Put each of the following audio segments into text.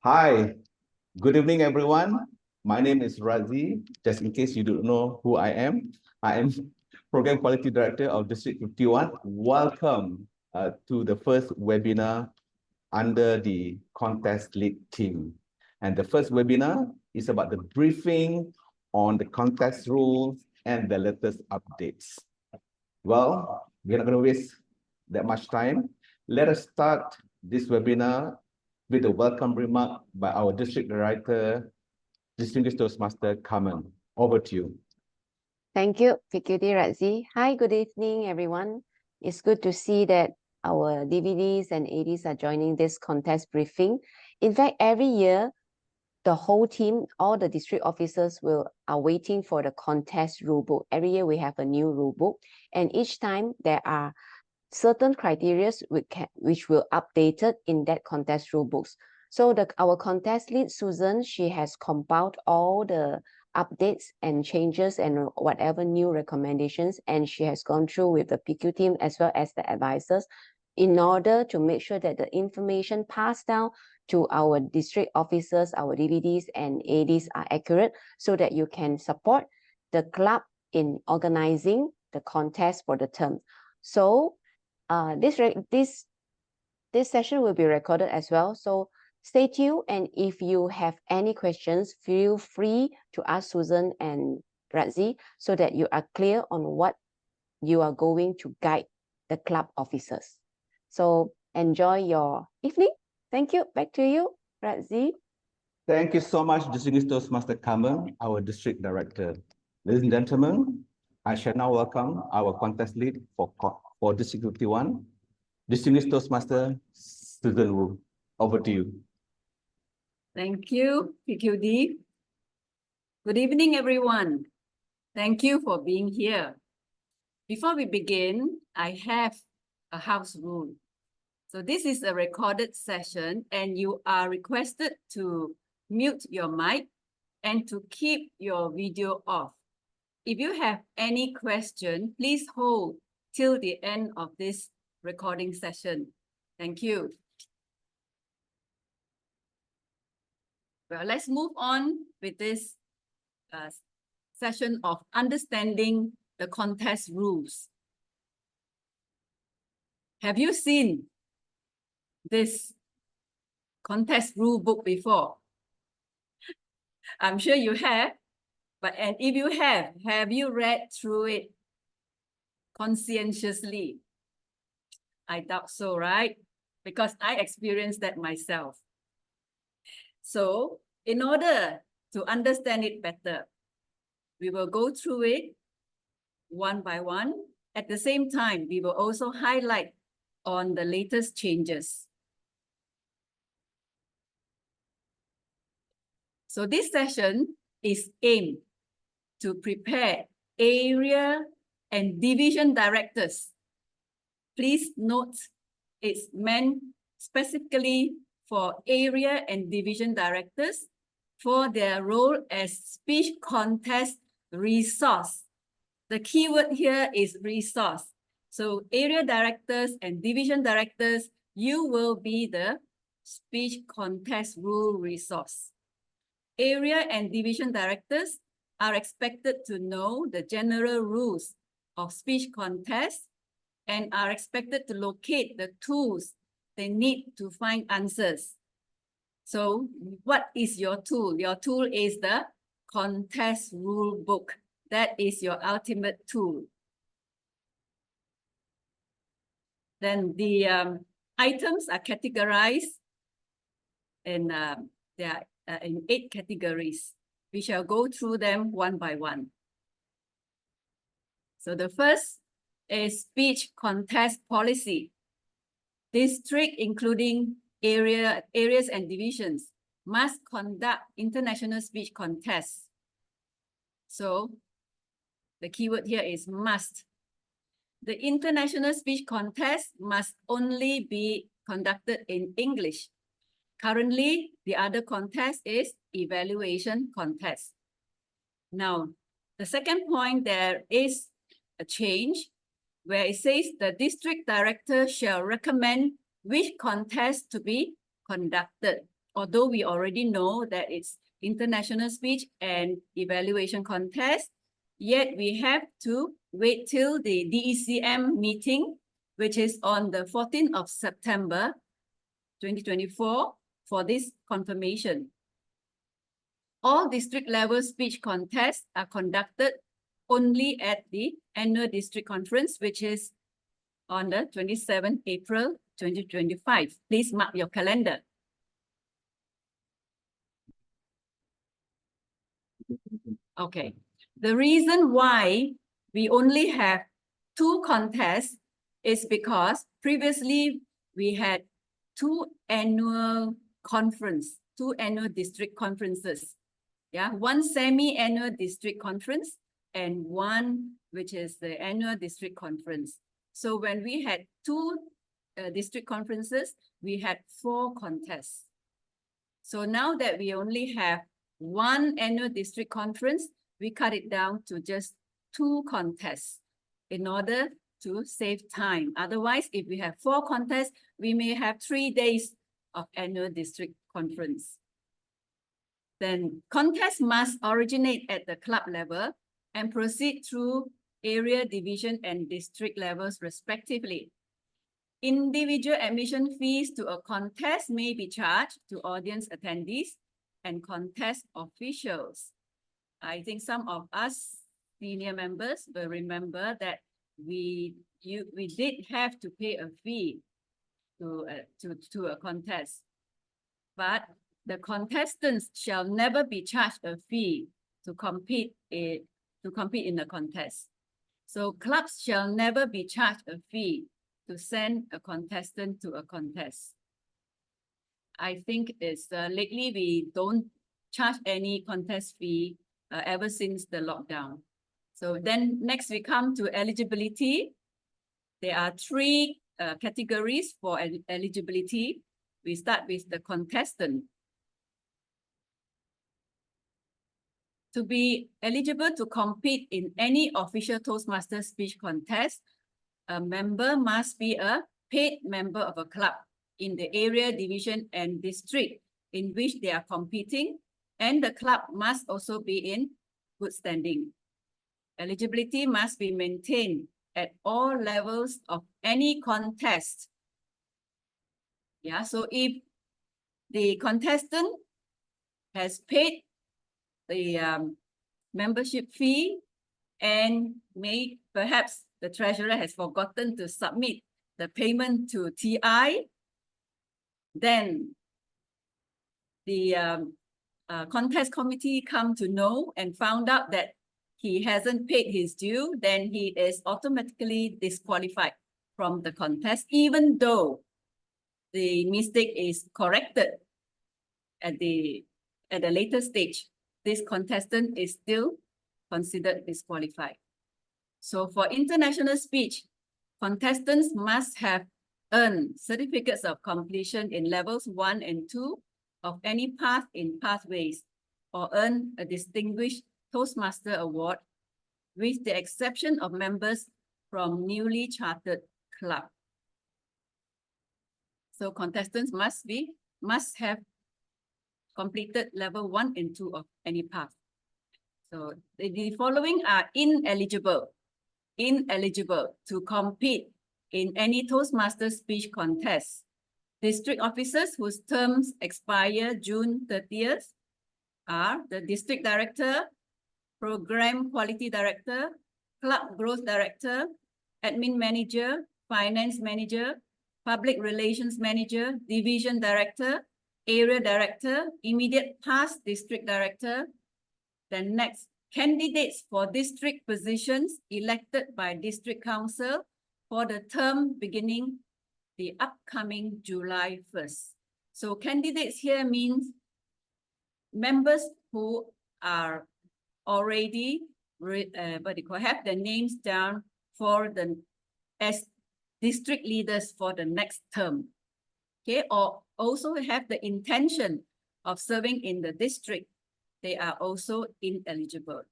Hi, good evening, everyone. My name is Razi. Just in case you don't know who I am Program Quality Director of District 51. Welcome to the first webinar under the Contest Lead team. And the first webinar is about the briefing on the contest rules and the latest updates. Well, we're not going to waste that much time. Let us start this webinar with a welcome remark by our District Director, Distinguished Toastmaster Carmen. Over to you. Thank you, PQD Razi. Hi, good evening, everyone. It's good to see that our DVDs and ADs are joining this contest briefing. In fact, every year, the whole team, all the district officers are waiting for the contest rulebook. Every year we have a new rulebook, and each time there are certain criteria which will updated in that contest rulebooks. So our contest lead, Susan, she has compiled all the updates and changes and whatever new recommendations, and she has gone through with the PQ team as well as the advisors in order to make sure that the information passed down to our district officers, our DVDs and ADs are accurate so that you can support the club in organizing the contest for the term. So this session will be recorded as well. So stay tuned, and if you have any questions, feel free to ask Susan and Razi so that you are clear on what you are going to guide the club officers. So enjoy your evening. Thank you. Back to you, Razi. Thank you so much, Distinguished Toastmaster Carmen, our District Director. Ladies and gentlemen, I shall now welcome our contest lead for District 51, Distinguished Toastmaster Susan Wu. Over to you. Thank you, PQD. Good evening, everyone. Thank you for being here. Before we begin, I have a house rule. So this is a recorded session, and you are requested to mute your mic and to keep your video off. If you have any question, please hold till the end of this recording session. Thank you. Well, let's move on with this session of understanding the contest rules. Have you seen this contest rule book before? I'm sure you have, and if you have you read through it conscientiously? I doubt so, right? Because I experienced that myself. So in order to understand it better, we will go through it one by one. At the same time, we will also highlight on the latest changes. So this session is aimed to prepare area and division directors. Please note it's meant specifically for area and division directors for their role as speech contest resource. The keyword here is resource. So area directors and division directors, you will be the speech contest rule resource. Area and division directors are expected to know the general rules of speech contest and are expected to locate the tools they need to find answers. So what is your tool? Your tool is the contest rule book. That is your ultimate tool. Then the items are categorized and they are in 8 categories. We shall go through them one by one. So the first is speech contest policy. District, including areas and divisions, must conduct international speech contests. So the keyword here is must. The international speech contest must only be conducted in English. Currently, the other contest is evaluation contest. Now, the second point, there is a change where it says the district director shall recommend which contest to be conducted. although we already know that it's international speech and evaluation contest, yet we have to wait till the DECM meeting, which is on the 14th of September, 2024, for this confirmation. All district level speech contests are conducted only at the annual district conference, which is on the 27th April 2025. Please mark your calendar. Okay. The reason why we only have 2 contests is because previously we had 2 annual district conferences. Yeah, 1 semi-annual district conference and 1 which is the annual district conference. So when we had 2 district conferences, we had 4 contests. So now that we only have 1 annual district conference, we cut it down to just 2 contests in order to save time. Otherwise, if we have 4 contests, we may have 3 days of annual district conference. Then contests must originate at the club level and proceed through area, division, and district levels respectively. Individual admission fees to a contest may be charged to audience attendees and contest officials. I think some of us senior members will remember that we did have to pay a fee to a contest, but the contestants shall never be charged a fee to compete in a contest. So clubs shall never be charged a fee to send a contestant to a contest. I think it's lately we don't charge any contest fee ever since the lockdown. So then next we come to eligibility. There are 3 categories for eligibility. We start with the contestant. To be eligible to compete in any official Toastmaster speech contest, a member must be a paid member of a club in the area, division, and district in which they are competing, and the club must also be in good standing. Eligibility must be maintained at all levels of any contest. Yeah, so if the contestant has paid the membership fee and perhaps the treasurer has forgotten to submit the payment to TI, then the contest committee come to know and found out that he hasn't paid his due, then he is automatically disqualified from the contest, even though the mistake is corrected at the later stage. This contestant is still considered disqualified. So for international speech, contestants must have earned certificates of completion in levels 1 and 2 of any path in Pathways, or earn a distinguished Toastmaster award, with the exception of members from newly chartered club. So contestants must have completed level 1 and 2 of any path. So the following are ineligible to compete in any Toastmaster speech contest. District officers whose terms expire June 30th are the District Director, Program Quality Director, Club Growth Director, Admin Manager, Finance Manager, Public Relations Manager, Division Director, Area Director, Immediate Past District Director. Then next, candidates for district positions elected by District Council for the term beginning the upcoming July 1st. So candidates here means members who are already have their names down for as district leaders for the next term. Okay, or also have the intention of serving in the district, they are also ineligible.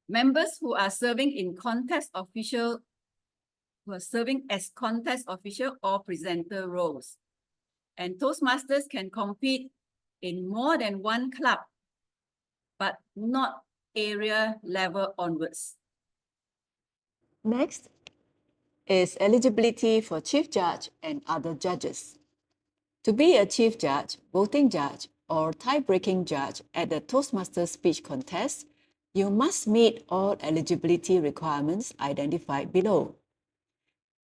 Members who are serving in contest official, who are serving as contest official or presenter roles, And Toastmasters can compete in more than one club, but not area level onwards. Next is eligibility for chief judge and other judges. To be a chief judge, voting judge, or tie-breaking judge at the Toastmasters speech contest, you must meet all eligibility requirements identified below.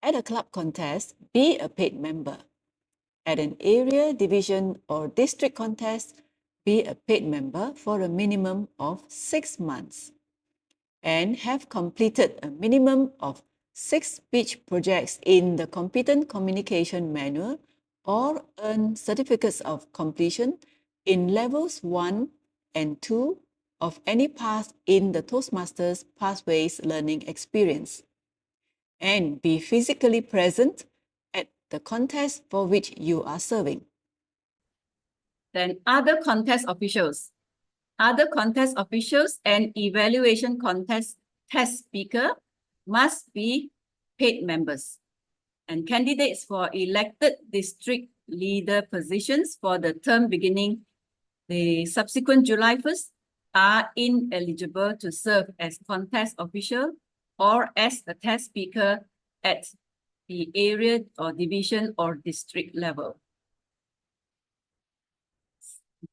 At a club contest, be a paid member. At an area, division, or district contest, be a paid member for a minimum of 6 months and have completed a minimum of 6 speech projects in the Competent Communication Manual or earn certificates of completion in levels 1 and 2 of any path in the Toastmasters Pathways Learning Experience, and be physically present at the contest for which you are serving. Then other contest officials. Other contest officials and evaluation contest test speaker must be paid members. And candidates for elected district leader positions for the term beginning the subsequent July 1st are ineligible to serve as contest official or as a test speaker at the area or division or district level.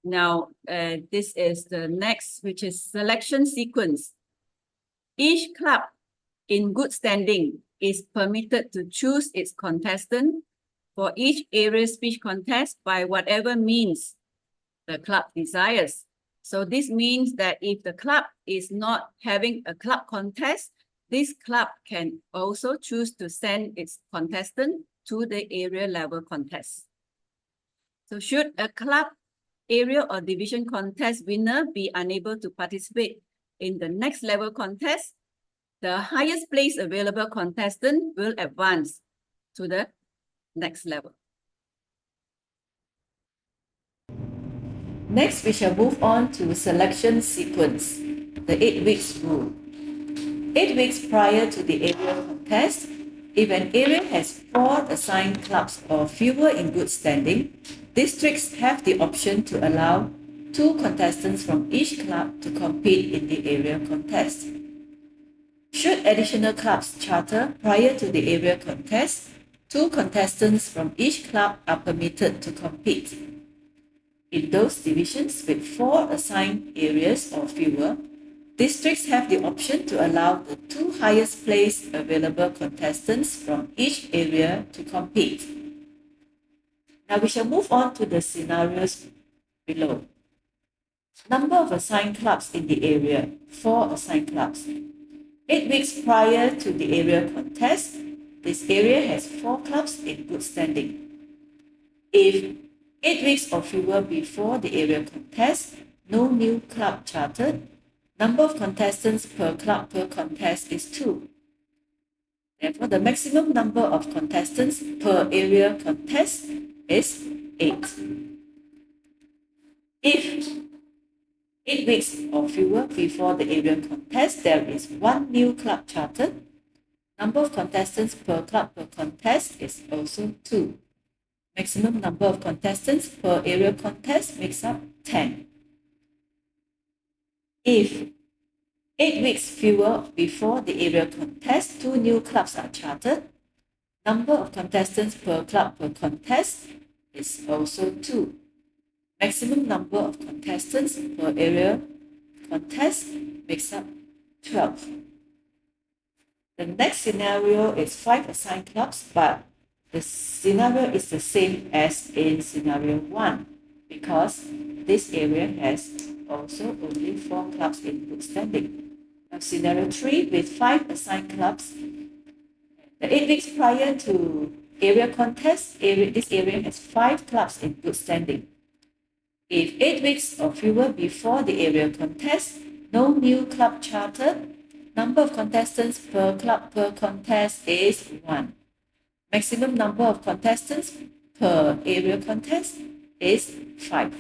Now, this is the next, which is selection sequence. Each club in good standing is permitted to choose its contestant for each area speech contest by whatever means the club desires. So this means that if the club is not having a club contest, this club can also choose to send its contestant to the area level contest. So should a club, area or division contest winner be unable to participate in the next level contest, the highest place available contestant will advance to the next level. Next, we shall move on to selection sequence, the 8 weeks rule. 8 weeks prior to the area contest, if an area has 4 assigned clubs or fewer in good standing, districts have the option to allow 2 contestants from each club to compete in the area contest. Should additional clubs charter prior to the area contest, 2 contestants from each club are permitted to compete. In those divisions with 4 assigned areas or fewer, districts have the option to allow the 2 highest placed available contestants from each area to compete. Now we shall move on to the scenarios below. Number of assigned clubs in the area, 4 assigned clubs. 8 weeks prior to the area contest, this area has 4 clubs in good standing. If 8 weeks or fewer before the area contest, no new club chartered, number of contestants per club per contest is 2. Therefore, the maximum number of contestants per area contest is 8. If 8 weeks or fewer before the area contest, there is 1 new club chartered, number of contestants per club per contest is also 2. Maximum number of contestants per area contest makes up 10. If 8 weeks fewer before the area contest, 2 new clubs are chartered, number of contestants per club per contest is also 2. Maximum number of contestants per area contest makes up 12. The next scenario is 5 assigned clubs, but the scenario is the same as in scenario 1 because this area has also only 4 clubs in good standing. Now scenario 3 with 5 assigned clubs, the 8 weeks prior to area contest, this area has 5 clubs in good standing. If 8 weeks or fewer before the area contest, no new club chartered, number of contestants per club per contest is 1. Maximum number of contestants per area contest is 5.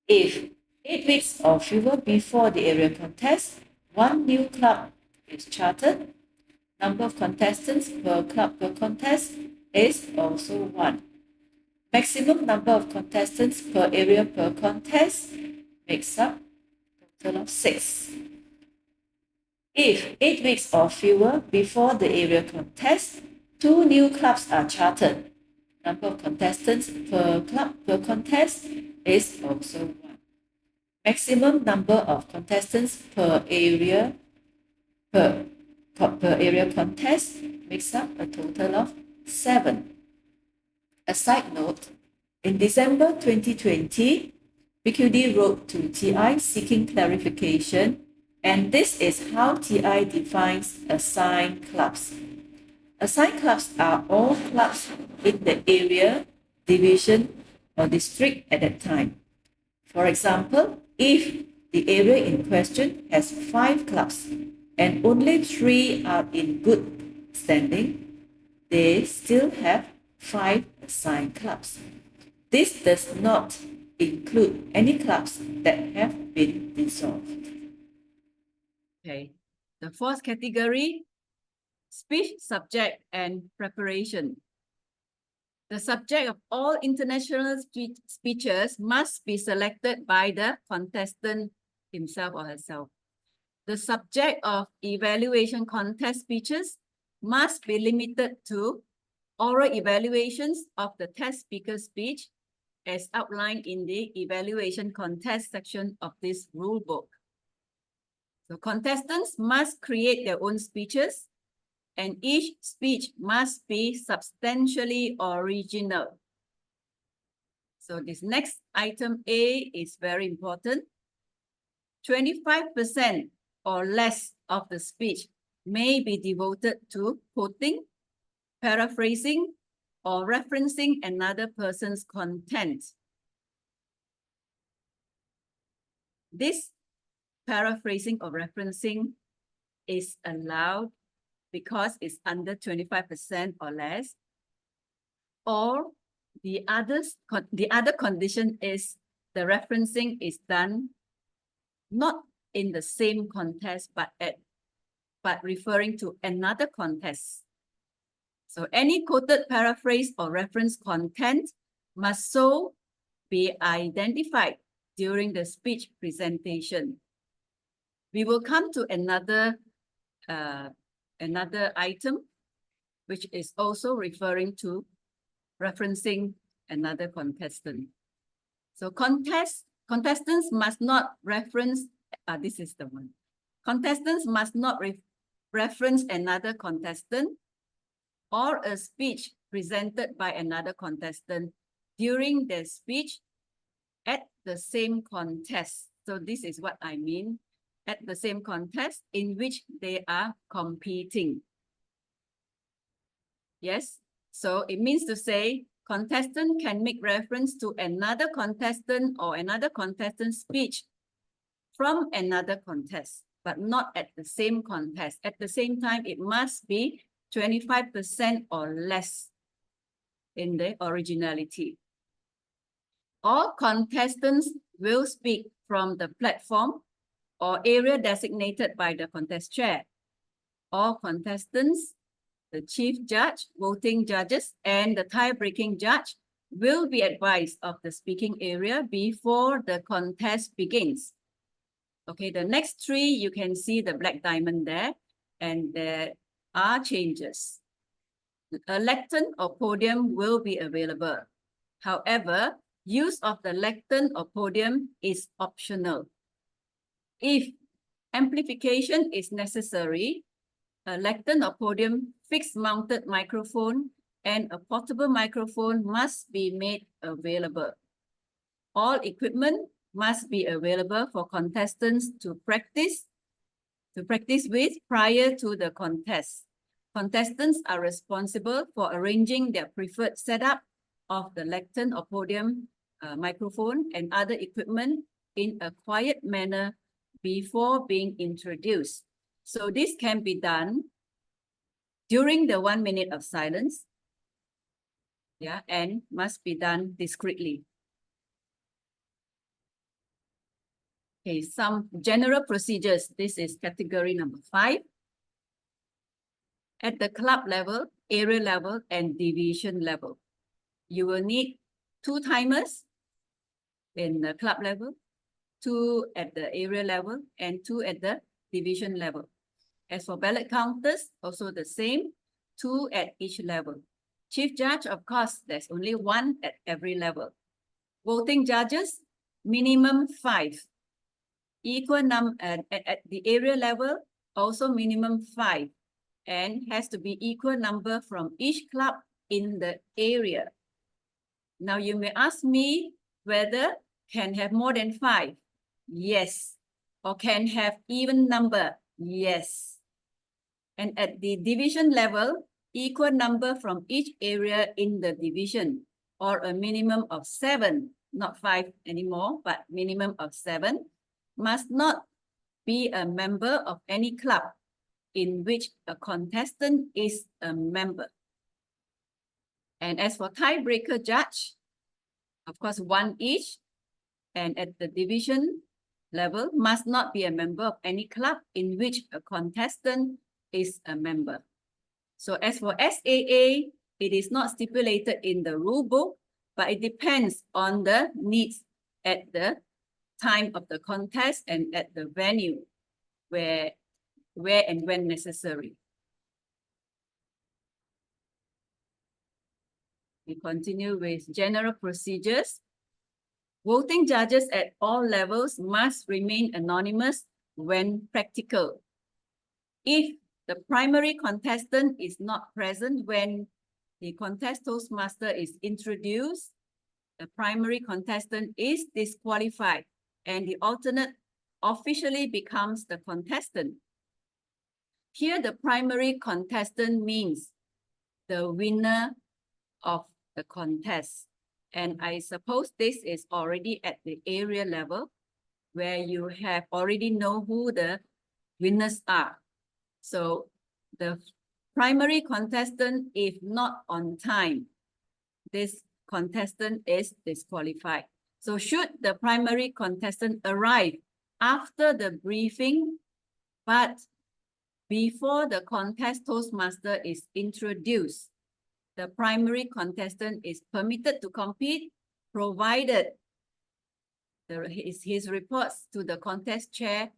If 8 weeks or fewer before the area contest, 1 new club is chartered, number of contestants per club per contest is also 1. Maximum number of contestants per area per contest makes up a total of 6. If 8 weeks or fewer before the area contest, 2 new clubs are chartered. Number of contestants per club per contest is also 1. Maximum number of contestants per area contest makes up a total of 7. A side note, in December 2020, PQD wrote to TI seeking clarification, and this is how TI defines assigned clubs. Assigned clubs are all clubs in the area, division, or district at that time. For example, if the area in question has 5 clubs and only 3 are in good standing, they still have 5 assigned clubs. This does not include any clubs that have been dissolved. Okay. The fourth category, speech, subject, and preparation. The subject of all international speeches must be selected by the contestant himself or herself. The subject of evaluation contest speeches must be limited to oral evaluations of the test speaker's speech as outlined in the evaluation contest section of this rule book. So contestants must create their own speeches, and each speech must be substantially original. So this next item A is very important. 25% or less of the speech may be devoted to quoting, paraphrasing, or referencing another person's content. This paraphrasing or referencing is allowed because it's under 25% or less. Or the other condition is the referencing is done not in the same contest, but referring to another contest. So any quoted, paraphrase, or reference content must so be identified during the speech presentation. We will come to another item, which is also referring to referencing another contestant. So contestants must not reference, this is the one. Contestants must not reference another contestant or a speech presented by another contestant during their speech at the same contest. So this is what I mean, at the same contest in which they are competing. Yes, so it means to say contestant can make reference to another contestant or another contestant's speech from another contest, but not at the same contest. At the same time, it must be 25% or less in the originality. All contestants will speak from the platform or area designated by the contest chair. All contestants, the chief judge, voting judges, and the tie-breaking judge will be advised of the speaking area before the contest begins. Okay, the next 3, you can see the black diamond there, and there are changes. A lectern or podium will be available. However, use of the lectern or podium is optional. If amplification is necessary, a lectern or podium, fixed mounted microphone, and a portable microphone must be made available. All equipment must be available for contestants to practice with prior to the contest. Contestants are responsible for arranging their preferred setup of the lectern or podium, microphone, and other equipment in a quiet manner before being introduced. So this can be done during the 1 minute of silence, and must be done discreetly. Okay, some general procedures. This is category number 5. At the club level, area level, and division level, you will need 2 timers in the club level, 2 at the area level, and 2 at the division level. As for ballot counters, also the same, 2 at each level. Chief judge, of course, there's only 1 at every level. Voting judges, minimum 5. Equal number at the area level, also minimum 5, and has to be equal number from each club in the area. Now you may ask me whether can have more than 5. Yes. Or can have even number. Yes. And at the division level, equal number from each area in the division, or a minimum of 7, not 5 anymore, but minimum of 7, must not be a member of any club in which a contestant is a member. And as for tiebreaker judge, of course, 1 each, and at the division level must not be a member of any club in which a contestant is a member. So as for SAA, it is not stipulated in the rule book, but it depends on the needs at the time of the contest and at the venue where and when necessary. We continue with general procedures. Voting judges at all levels must remain anonymous when practical. If the primary contestant is not present when the contest toastmaster is introduced, the primary contestant is disqualified and the alternate officially becomes the contestant. Here, the primary contestant means the winner of the contest. And I suppose this is already at the area level where you have already know who the winners are. So the primary contestant, if not on time, this contestant is disqualified. So should the primary contestant arrive after the briefing, but before the contest toastmaster is introduced, the primary contestant is permitted to compete, provided his reports to the contest chair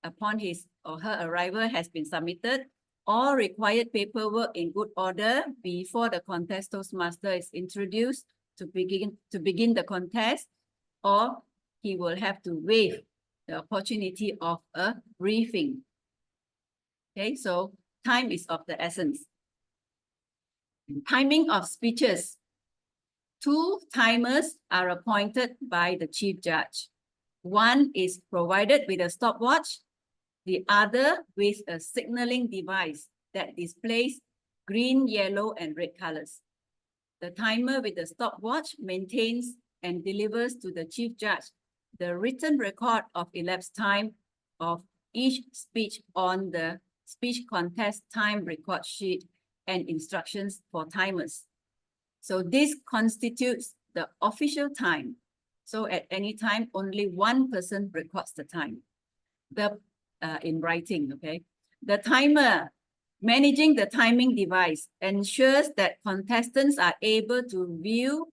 upon his or her arrival has been submitted, all required paperwork in good order before the contest toastmaster is introduced to begin the contest, or he will have to waive the opportunity of a briefing. Okay, so time is of the essence. Timing of speeches. 2 timers are appointed by the chief judge. 1 is provided with a stopwatch, the other with a signaling device that displays green, yellow, and red colors. The timer with the stopwatch maintains and delivers to the chief judge the written record of elapsed time of each speech on the speech contest time record sheet and instructions for timers. So this constitutes the official time. So at any time, only 1 person records the time in writing, okay? The timer managing the timing device ensures that contestants are able to view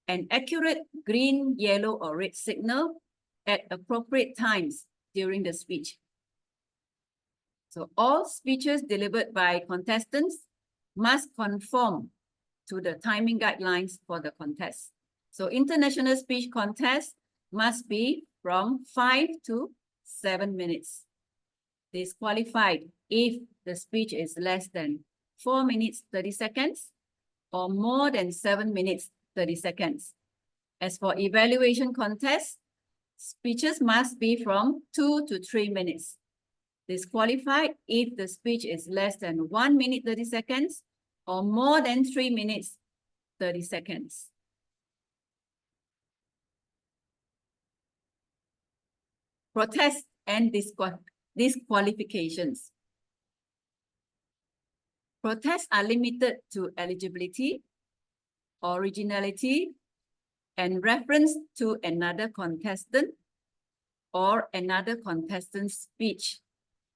an accurate green, yellow, or red signal at appropriate times during the speech. So all speeches delivered by contestants must conform to the timing guidelines for the contest. So international speech contest must be from 5 to 7 minutes. Disqualified if the speech is less than 4 minutes 30 seconds or more than 7 minutes 30 seconds. As for evaluation contests, speeches must be from 2 to 3 minutes. Disqualified if the speech is less than 1 minute 30 seconds or more than 3 minutes 30 seconds. Protests and disqualifications. Protests are limited to eligibility, originality, and reference to another contestant or another contestant's speech,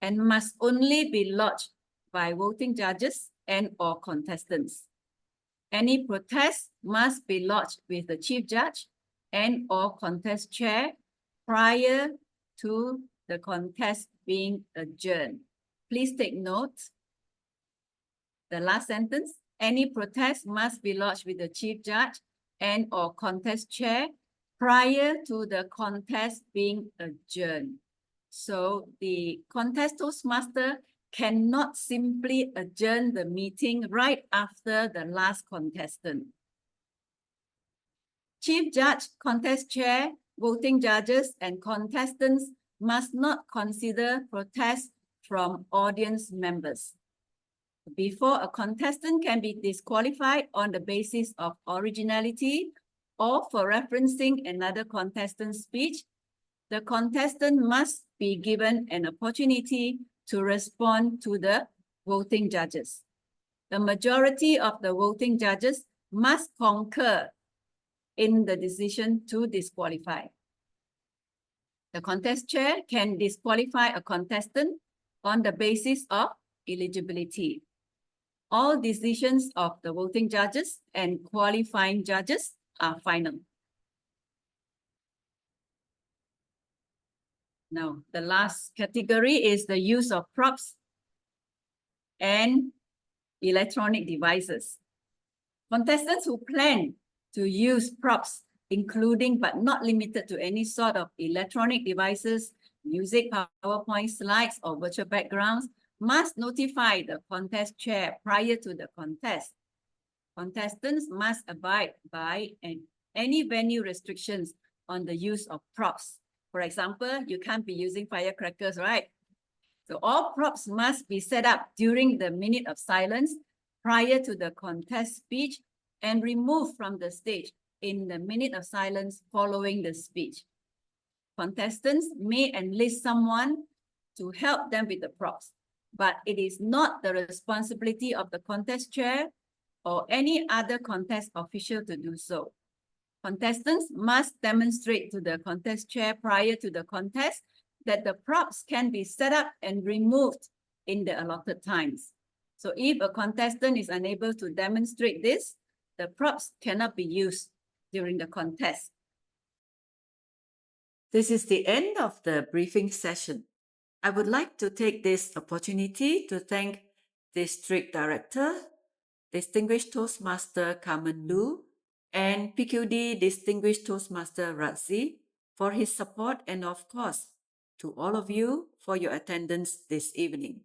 and must only be lodged by voting judges and or contestants. Any protest must be lodged with the chief judge and or contest chair prior to the contest being adjourned. Please take note. The last sentence, any protest must be lodged with the chief judge and or contest chair prior to the contest being adjourned. So the contest toastmaster cannot simply adjourn the meeting right after the last contestant. Chief judge, contest chair, voting judges, and contestants must not consider protests from audience members. Before a contestant can be disqualified on the basis of originality or for referencing another contestant's speech, the contestant must be given an opportunity to respond to the voting judges. The majority of the voting judges must concur in the decision to disqualify. The contest chair can disqualify a contestant on the basis of eligibility. All decisions of the voting judges and qualifying judges are final. Now, the last category is the use of props and electronic devices. Contestants who plan to use props, including but not limited to any sort of electronic devices, music, PowerPoint slides, or virtual backgrounds, must notify the contest chair prior to the contest. Contestants must abide by any venue restrictions on the use of props. For example, you can't be using firecrackers, right? So all props must be set up during the minute of silence prior to the contest speech and removed from the stage in the minute of silence following the speech. Contestants may enlist someone to help them with the props, but it is not the responsibility of the contest chair or any other contest official to do so. Contestants must demonstrate to the contest chair prior to the contest that the props can be set up and removed in the allotted times. So if a contestant is unable to demonstrate this, the props cannot be used during the contest. This is the end of the briefing session. I would like to take this opportunity to thank District Director, Distinguished Toastmaster Carmen Lu, and PQD Distinguished Toastmaster Razi for his support, and of course, to all of you for your attendance this evening.